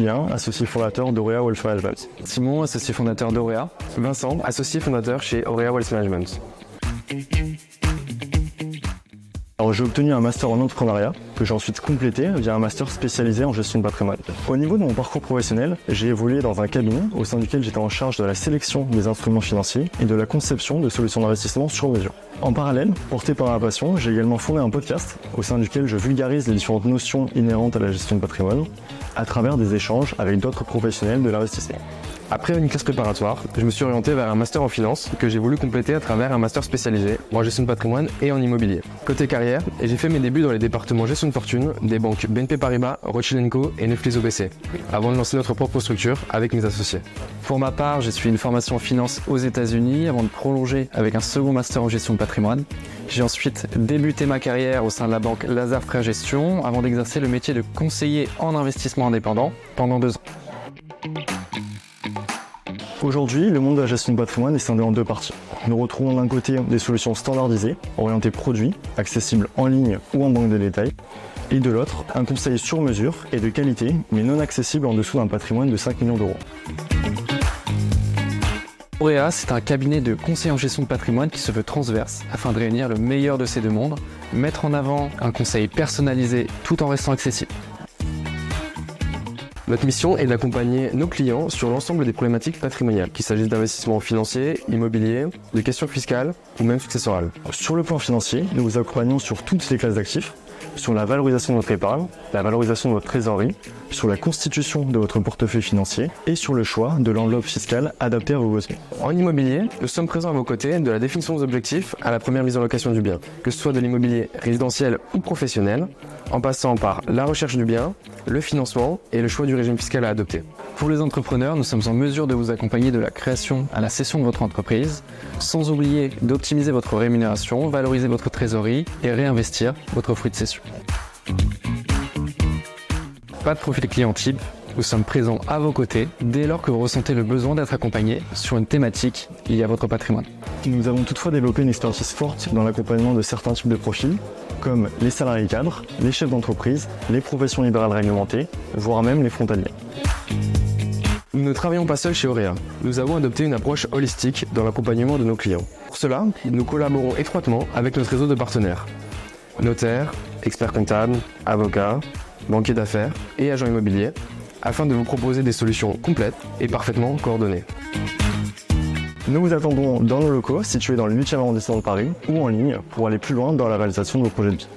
Julien, associé fondateur d'Aurea Wealth Management. Simon, associé fondateur d'Aurea. Vincent, associé fondateur chez Aurea Wealth Management. Alors j'ai obtenu un master en entrepreneuriat que j'ai ensuite complété via un master spécialisé en gestion de patrimoine. Au niveau de mon parcours professionnel, j'ai évolué dans un cabinet au sein duquel j'étais en charge de la sélection des instruments financiers et de la conception de solutions d'investissement sur mesure. En parallèle, porté par ma passion, j'ai également fondé un podcast au sein duquel je vulgarise les différentes notions inhérentes à la gestion de patrimoine à travers des échanges avec d'autres professionnels de l'investissement. Après une classe préparatoire, je me suis orienté vers un master en finance que j'ai voulu compléter à travers un master spécialisé en gestion de patrimoine et en immobilier. Côté carrière, j'ai fait mes débuts dans les départements gestion de fortune des banques BNP Paribas, Rothschild & Co et Neuflize OBC, avant de lancer notre propre structure avec mes associés. Pour ma part, j'ai suivi une formation en finance aux États-Unis avant de prolonger avec un second master en gestion de patrimoine. J'ai ensuite débuté ma carrière au sein de la banque Lazare Frères Gestion avant d'exercer le métier de conseiller en investissement indépendant pendant 2 ans. Aujourd'hui, le monde de la gestion de patrimoine est scindé en 2 parties. Nous retrouvons d'un côté des solutions standardisées, orientées produits, accessibles en ligne ou en banque de détail, et de l'autre, un conseil sur mesure et de qualité, mais non accessible en dessous d'un patrimoine de 5 millions d'euros. Aurea, c'est un cabinet de conseil en gestion de patrimoine qui se veut transverse afin de réunir le meilleur de ces 2 mondes, mettre en avant un conseil personnalisé tout en restant accessible. Notre mission est d'accompagner nos clients sur l'ensemble des problématiques patrimoniales, qu'il s'agisse d'investissements financiers, immobiliers, de questions fiscales ou même successorales. Sur le plan financier, nous vous accompagnons sur toutes les classes d'actifs, sur la valorisation de votre épargne, la valorisation de votre trésorerie, sur la constitution de votre portefeuille financier et sur le choix de l'enveloppe fiscale adaptée à vos besoins. En immobilier, nous sommes présents à vos côtés de la définition des objectifs à la première mise en location du bien, que ce soit de l'immobilier résidentiel ou professionnel, en passant par la recherche du bien, le financement et le choix du régime fiscal à adopter. Pour les entrepreneurs, nous sommes en mesure de vous accompagner de la création à la cession de votre entreprise, sans oublier d'optimiser votre rémunération, valoriser votre trésorerie et réinvestir votre fruit de cession. Pas de profil client type, nous sommes présents à vos côtés dès lors que vous ressentez le besoin d'être accompagné sur une thématique liée à votre patrimoine. Nous avons toutefois développé une expertise forte dans l'accompagnement de certains types de profils, comme les salariés cadres, les chefs d'entreprise, les professions libérales réglementées, voire même les frontaliers. Nous ne travaillons pas seuls chez Aurea. Nous avons adopté une approche holistique dans l'accompagnement de nos clients. Pour cela, nous collaborons étroitement avec notre réseau de partenaires. Notaires, experts comptables, avocats, banquiers d'affaires et agents immobiliers, afin de vous proposer des solutions complètes et parfaitement coordonnées. Nous vous attendons dans nos locaux situés dans le 8e arrondissement de Paris ou en ligne pour aller plus loin dans la réalisation de vos projets de vie.